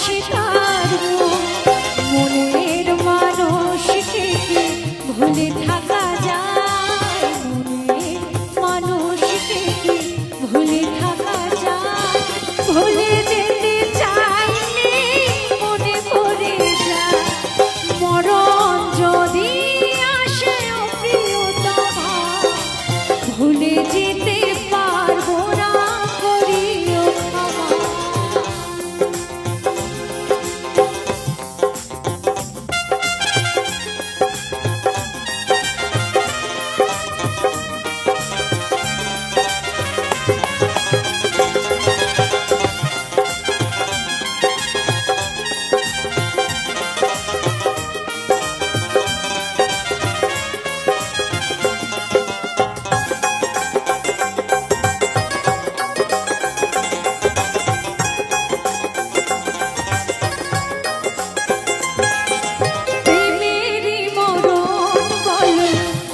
হাসি তার মনের মানুষকে ভুলে থাকা যায়, মনের মানুষকে ভুলে থাকা যায়, ভুলে যেতে চাইলে মনে পড়ে যায় মরণ যদি আসে ও প্রিয়তমা, ভুলে যেতে পারবো না করিও ক্ষমা।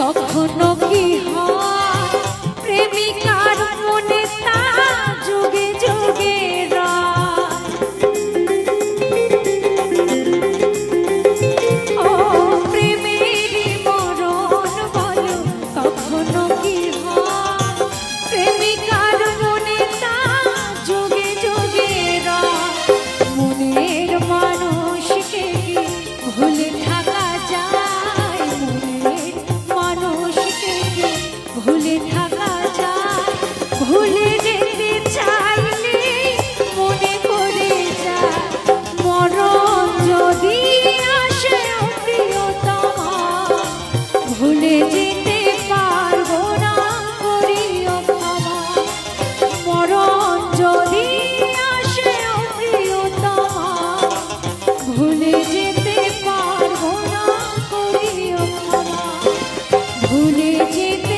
কখনো কি হয় প্রেমিকার মনে তা যুগে যুগে ও প্রেমেরই মরণ বলো কখনো কি হয় প্রেমিকার মনে তা যুগে যুগে মনের মানুষকে ভুলে থাকা যায়, মনের মানুষকে ভুলে থাকা যায়, ভুলে যেতে চাইলে মনে পড়ে যায় মরণ যদি আসে ও প্রিয়তমা, ভুলে যেতে পারবো না করিও ক্ষমা, মরণ যদি আসে ও প্রিয়তমা, ভুলে যেতে পারবো না করিও ক্ষমা, ভুলে যেতে